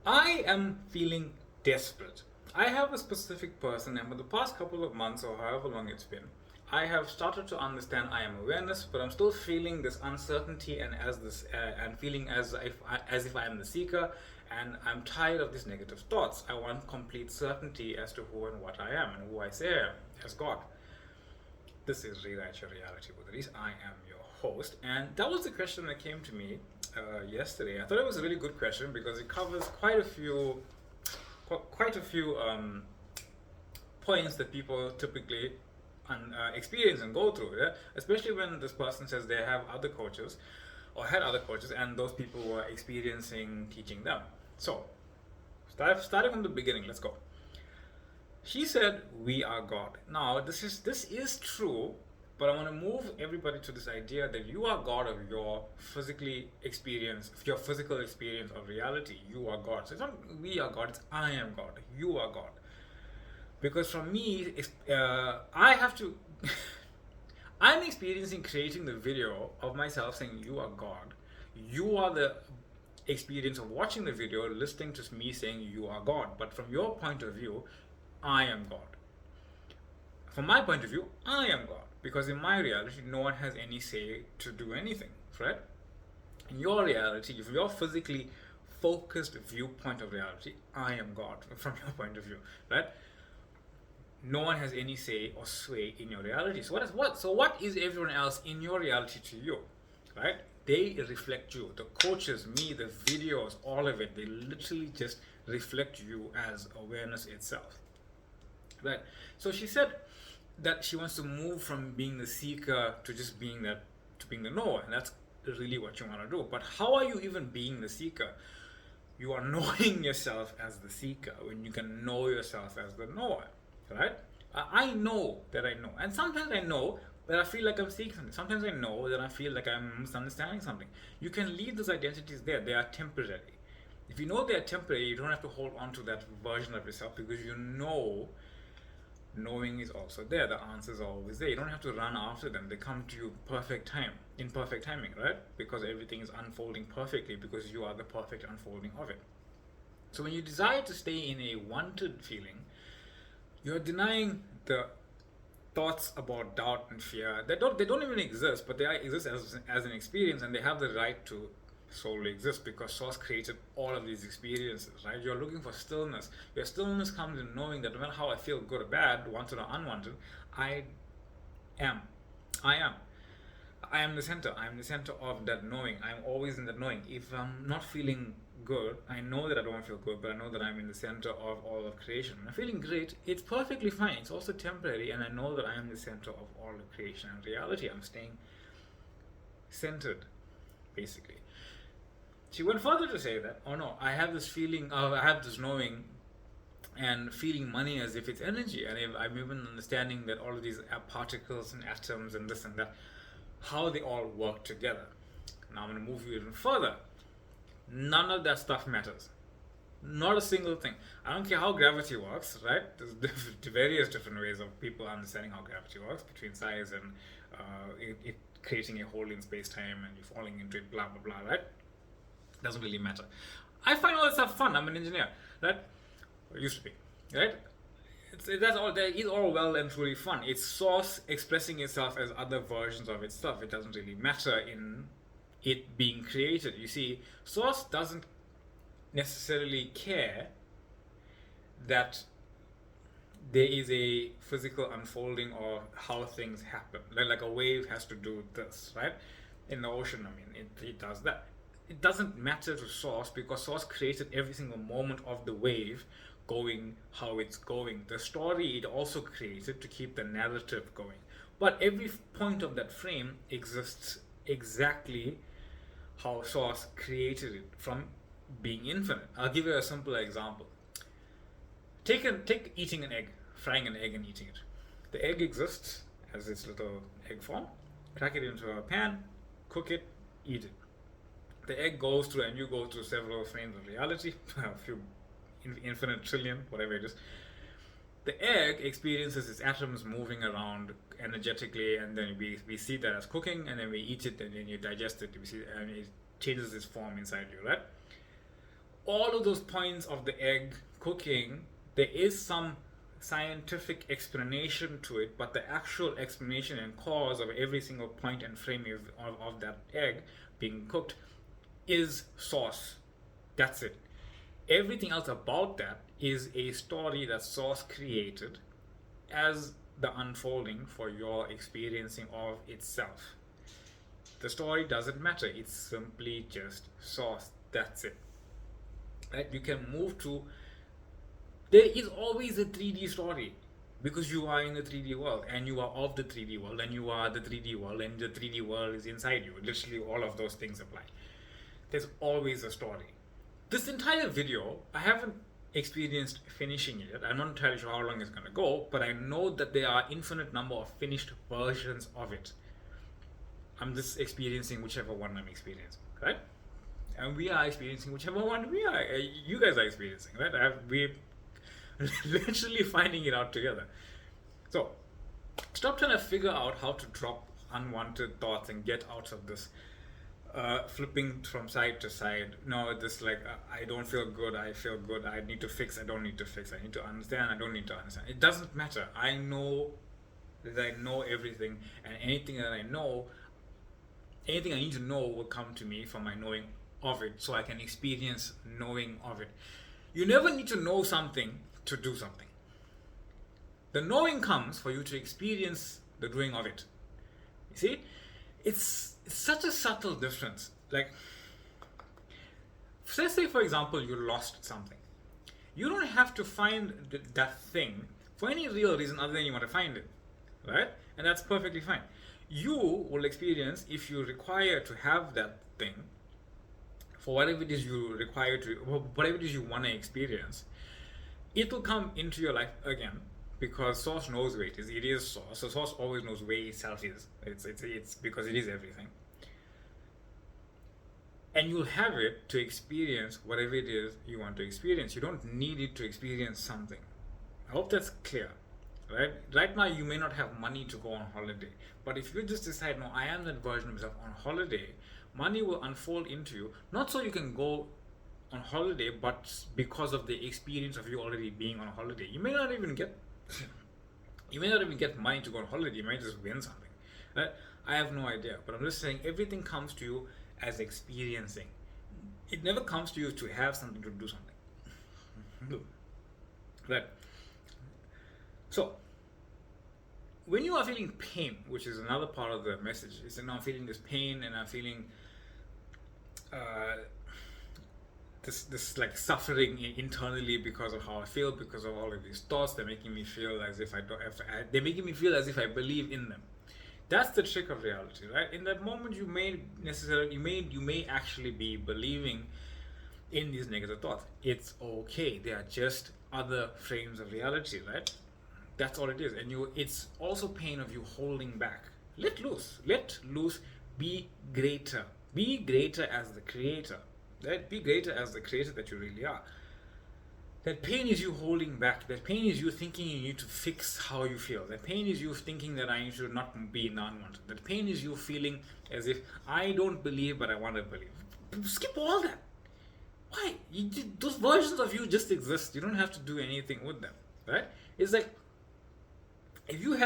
I am feeling desperate. I have a specific person, and for the past couple of months or however long it's been, I have started to understand I am awareness, but I'm still feeling this uncertainty and feeling as if I am the seeker, and I'm tired of these negative thoughts. I want complete certainty as to who and what I am and who I say I am as God. This is Rewrite Your Reality with Reese. I am your host, and that was the question that came to me yesterday. I thought it was a really good question because it covers quite a few points that people typically experience and go through. Yeah? Especially when this person says they have other coaches or had other coaches, and those people were experiencing teaching them. So, starting from the beginning, let's go. She said, "We are God." Now, this is true, but I want to move everybody to this idea that you are God of your physical experience of reality. You are God. So it's not we are God. It's I am God. You are God. Because for me, I have to. I'm experiencing creating the video of myself saying, "You are God." You are the experience of watching the video, listening to me saying, "You are God." But from your point of view, I am God. From my point of view, I am God. Because in my reality, no one has any say to do anything, right? In your reality, if you're physically focused viewpoint of reality, I am God from your point of view, right? No one has any say or sway in your reality. So what is everyone else in your reality to you, right? They reflect you. The coaches, me, the videos, all of it, they literally just reflect you as awareness itself. Right. So she said that she wants to move from being the seeker to just being the knower, and that's really what you want to do. But how are you even being the seeker? You are knowing yourself as the seeker when you can know yourself as the knower, right? I know that I know, and sometimes I know that I feel like I'm seeking something. Sometimes I know that I feel like I'm misunderstanding something. You can leave those identities there; they are temporary. If you know they are temporary, you don't have to hold on to that version of yourself because you know knowing is also there. The answers are always there. You don't have to run after them. They come to you in perfect timing, right? Because everything is unfolding perfectly because you are the perfect unfolding of it. So when you desire to stay in a wanted feeling, you're denying the thoughts about doubt and fear. They don't even exist, but exist as an experience, and they have the right to solely exist because source created all of these experiences, right? You're looking for stillness. Your stillness comes in knowing that no matter how I feel, good or bad, wanted or unwanted, I am. I am. I am the center. I am the center of that knowing. I'm always in that knowing. If I'm not feeling good, I know that I don't feel good, but I know that I'm in the center of all of creation. When I'm feeling great, it's perfectly fine. It's also temporary, and I know that I am the center of all of creation and reality. I'm staying centered, basically. She went further to say that, oh no, I have this feeling, I have this knowing and feeling money as if it's energy. And I'm even understanding that all of these particles and atoms and this and that, how they all work together. Now I'm going to move you even further. None of that stuff matters. Not a single thing. I don't care how gravity works, right? There's various different ways of people understanding how gravity works between size and it creating a hole in space time and you falling into it, blah, blah, blah, right? Doesn't really matter. I find all that stuff fun. I'm an engineer, right? Or used to be, right? That's all. That is all well and truly fun. It's source expressing itself as other versions of its stuff. It doesn't really matter in it being created. You see, source doesn't necessarily care that there is a physical unfolding or how things happen. Like a wave has to do this, right? In the ocean, I mean, it does that. It doesn't matter to source because source created every single moment of the wave going how it's going. The story it also created to keep the narrative going. But every point of that frame exists exactly how source created it from being infinite. I'll give you a simple example. Take eating an egg, frying an egg and eating it. The egg exists as its little egg form. Crack it into a pan, cook it, eat it. The egg goes through, and you go through several frames of reality, a few infinite trillion, whatever it is. The egg experiences its atoms moving around energetically, and then we see that as cooking, and then we eat it, and then you digest it. We see, and it changes its form inside you, right? all of those points of the egg cooking, there is some scientific explanation to it, but the actual explanation and cause of every single point and frame of that egg being cooked is sauce. That's it. Everything else about that is a story that sauce created as the unfolding for your experiencing of itself. The story doesn't matter, it's simply just sauce. That's it. Right? You can move to, there is always a 3D story because you are in the 3D world and you are of the 3D world and you are the 3D world and the 3D world is inside you. Literally, all of those things apply. There's always a story. This entire video, I haven't experienced finishing it yet. I'm not entirely sure how long it's going to go, but I know that there are infinite number of finished versions of it. I'm just experiencing whichever one I'm experiencing, right? And we are experiencing whichever one you guys are experiencing, right? We're literally finding it out together. So stop trying to figure out how to drop unwanted thoughts and get out of this flipping from side to side. No, this like I don't feel good, I feel good, I need to fix, I don't need to fix, I need to understand, I don't need to understand. It doesn't matter. I know that I know everything, and anything that I know, anything I need to know will come to me from my knowing of it, so I can experience knowing of it. You never need to know something to do something. The knowing comes for you to experience the doing of it. You see? It's such a subtle difference. Like, let's say, for example, you lost something. You don't have to find that thing for any real reason other than you want to find it, right? And that's perfectly fine. You will experience, if you require to have that thing, for whatever it is you require to, whatever it is you want to experience, it will come into your life again, because source knows where it is. It is source. So source always knows where itself is. It's because it is everything. And you'll have it to experience whatever it is you want to experience. You don't need it to experience something. I hope that's clear. Right? Right now you may not have money to go on holiday. But if you just decide, no, I am that version of myself on holiday, money will unfold into you. Not so you can go on holiday, but because of the experience of you already being on holiday. You may not even get money to go on holiday. You might just win something. Right? I have no idea. But I'm just saying, everything comes to you as experiencing. It never comes to you to have something, to do something. Right? So, when you are feeling pain, which is another part of the message, is that I'm feeling this pain and I'm feeling this like suffering internally because of how I feel, because of all of these thoughts. They're making me feel as if they're making me feel as if I believe in them. That's the trick of reality, right? In that moment, you may actually be believing in these negative thoughts. It's okay. They are just other frames of reality, right? That's all it is. And it's also pain of you holding back. Let loose. Be greater. Be greater as the creator. Right? Be greater as the creator that you really are. That pain is you holding back. That pain is you thinking you need to fix how you feel. That pain is you thinking that I should not be non-wanted. That pain is you feeling as if I don't believe but I want to believe. Skip all that. Why? Those versions of you just exist. You don't have to do anything with them. Right? It's like, if you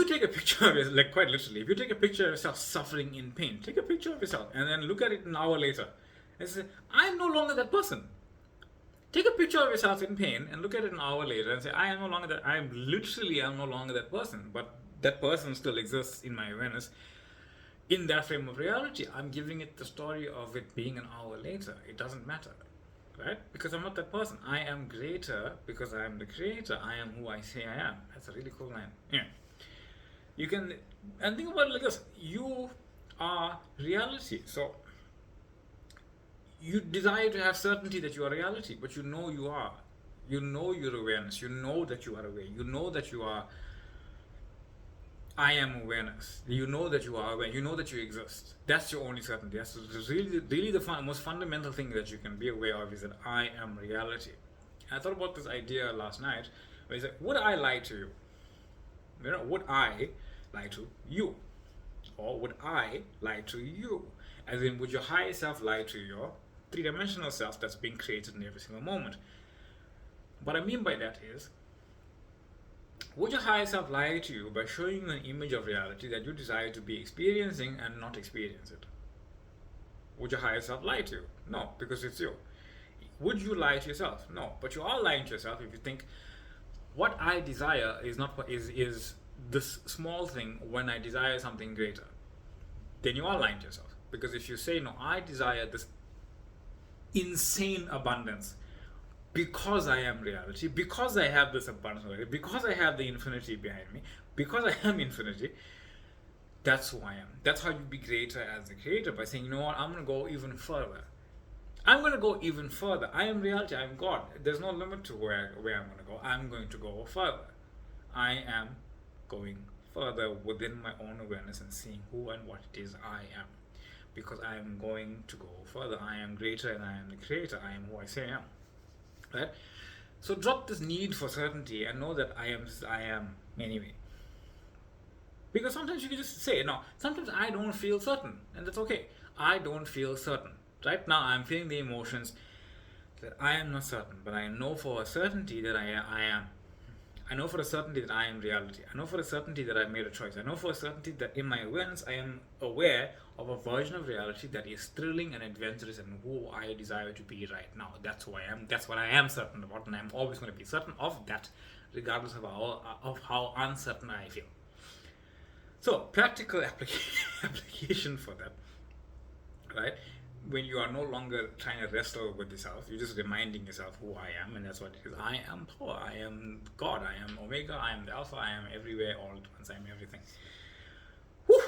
take a picture of yourself, like quite literally, if you take a picture of yourself suffering in pain, take a picture of yourself and then look at it an hour later and say, I'm no longer that person. Take a picture of yourself in pain and look at it an hour later and say, I am no longer that. I am no longer that person, but that person still exists in my awareness. In that frame of reality, I'm giving it the story of it being an hour later. It doesn't matter, right? Because I'm not that person. I am greater because I am the creator. I am who I say I am. That's a really cool line. Yeah. You can, and think about it like this. You are reality. So, you desire to have certainty that you are reality, but you know you are. You know your awareness. You know that you are aware. You know that you are. I am awareness. You know that you are aware. You know that you exist. That's your only certainty. That's really the most fundamental thing that you can be aware of, is that I am reality. And I thought about this idea last night, where it's like, would I lie to you? Would I lie to you? Or would I lie to you? As in, would your higher self lie to your three-dimensional self that's being created in every single moment. What I mean by that is, would your higher self lie to you by showing you an image of reality that you desire to be experiencing and not experience it? Would your higher self lie to you? No, because it's you. Would you lie to yourself? No, but you are lying to yourself if you think what I desire is not what is this small thing when I desire something greater. Then you are lying to yourself. Because if you say, no, I desire this insane abundance because I am reality, because I have this abundance already, because I have the infinity behind me, because I am infinity, that's who I am. That's how you be greater as the creator, by saying, you know what, I'm going to go even further. I'm going to go even further. I am reality. I am God. There's no limit to where I'm going to go. I'm going to go further. I am going further within my own awareness and seeing who and what it is I am. Because I am going to go further. I am greater and I am the creator. I am who I say I am. Right? So drop this need for certainty and know that I am anyway. Because sometimes you can just say, no, sometimes I don't feel certain. And that's okay. I don't feel certain. Right now I'm feeling the emotions that I am not certain, but I know for a certainty that I am. I know for a certainty that I am reality. I know for a certainty that I've made a choice. I know for a certainty that in my awareness I am aware of a version of reality that is thrilling and adventurous and who I desire to be right now. That's who I am. That's what I am certain about, and I'm always going to be certain of that, regardless of how uncertain I feel. So, practical application for that, right? When you are no longer trying to wrestle with yourself, you're just reminding yourself who I am, and that's what it is. I am power, I am God, I am Omega, I am the Alpha, I am everywhere all at once, I am everything. Whew.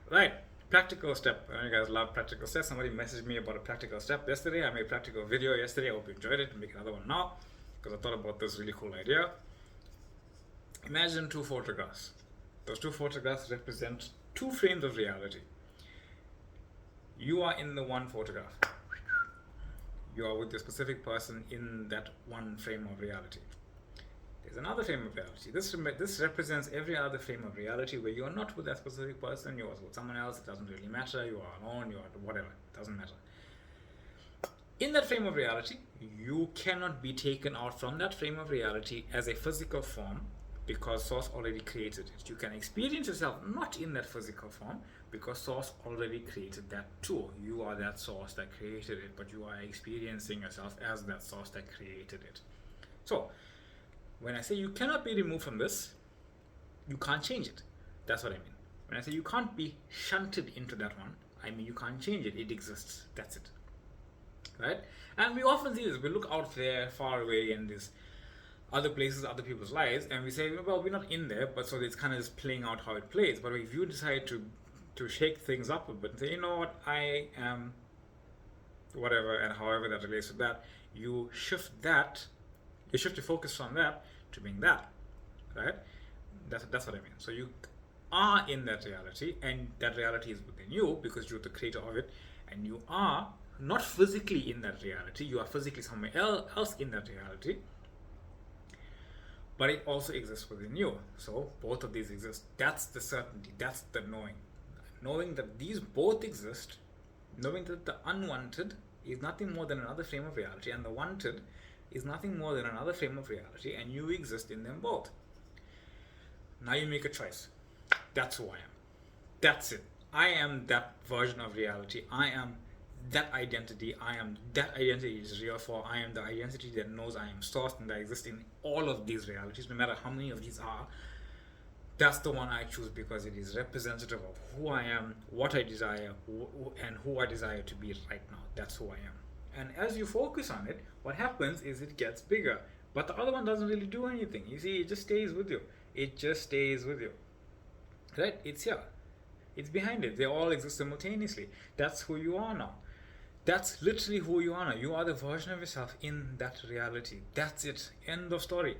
Right, practical step. You guys love practical steps. Somebody messaged me about a practical step yesterday. I made a practical video yesterday. I hope you enjoyed it. I'll make another one now because I thought about this really cool idea. Imagine two photographs. Those two photographs represent two frames of reality. You are in the one photograph. You are with the specific person in that one frame of reality. There's another frame of reality. This represents every other frame of reality where you are not with that specific person, you are with someone else. It doesn't really matter. You are alone, you are whatever. It doesn't matter. In that frame of reality, you cannot be taken out from that frame of reality as a physical form because Source already created it. You can experience yourself not in that physical form because Source already created that too. You are that Source that created it, but you are experiencing yourself as that Source that created it. So, when I say you cannot be removed from this, you can't change it. That's what I mean. When I say you can't be shunted into that one, I mean you can't change it. It exists. That's it. Right? And we often see this. We look out there, far away in these other places, other people's lives, and we say, well, we're not in there, but so it's kind of just playing out how it plays. But if you decide to shake things up a bit and say, you know what, I am whatever, and however that relates to that, you shift your focus from that to being that, right? That's what I mean. So you are in that reality, and that reality is within you because you're the creator of it, and you are not physically in that reality. You are physically somewhere else in that reality, but it also exists within you. So both of these exist. That's the certainty. That's the knowing that these both exist, knowing that the unwanted is nothing more than another frame of reality, and the wanted is nothing more than another frame of reality, and you exist in them both. Now you make a choice. That's who I am. That's it. I am that version of reality. I am that identity. I am that identity is real for. I am the identity that knows I am Source and that exists in all of these realities, no matter how many of these are. That's the one I choose because it is representative of who I am, what I desire, and who I desire to be right now. That's who I am. And as you focus on it, what happens is it gets bigger. But the other one doesn't really do anything. You see, it just stays with you. It just stays with you. Right? It's here. It's behind it. They all exist simultaneously. That's who you are now. That's literally who you are now. You are the version of yourself in that reality. That's it. End of story.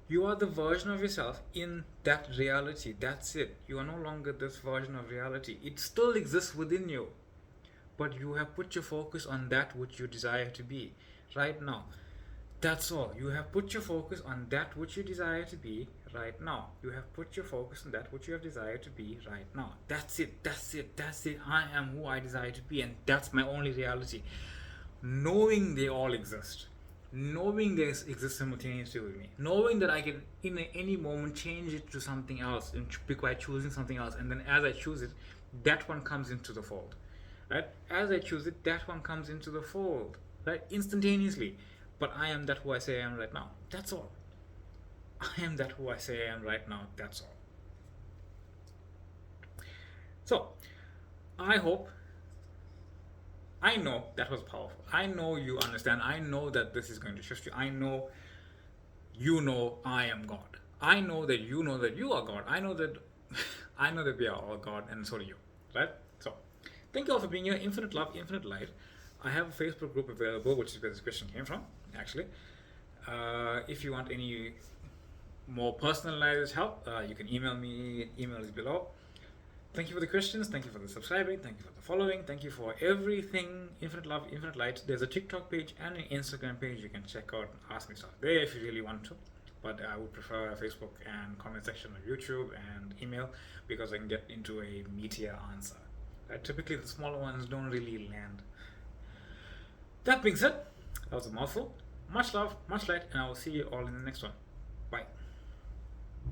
You are the version of yourself in that reality. That's it. You are no longer this version of reality. It still exists within you. But you have put your focus on that which you desire to be right now. That's all. You have put your focus on that which you desire to be right now. You have put your focus on that which you have desired to be right now. That's it. That's it. That's it. I am who I desire to be, and that's my only reality. knowing they all exist, knowing they exist simultaneously with me, knowing that I can in any moment change it to something else by choosing something else, and then as I choose it, that one comes into the fold, right? As I choose it, that one comes into the fold, right? Instantaneously. But I am that who I say I am right now. That's all. I am that who I say I am right now. That's all. So, I hope, I know that was powerful. I know you understand. I know that this is going to shift you. I know you know I am God. I know that you are God. I know that I know that we are all God, and so do you. Right? So, thank you all for being here. Infinite love, infinite light. I have a Facebook group available, which is where this question came from, actually. If you want any more personalized help, you can email me. Email is below. Thank you for the questions. Thank you for the subscribing. Thank you for the following. Thank you for everything. Infinite love, infinite light. There's a TikTok page and an Instagram page you can check out and ask me stuff there if you really want to. But I would prefer Facebook and comment section on YouTube and email because I can get into a meatier answer. Typically, the smaller ones don't really land. That being said, that was a mouthful. Much love, much light, and I will see you all in the next one.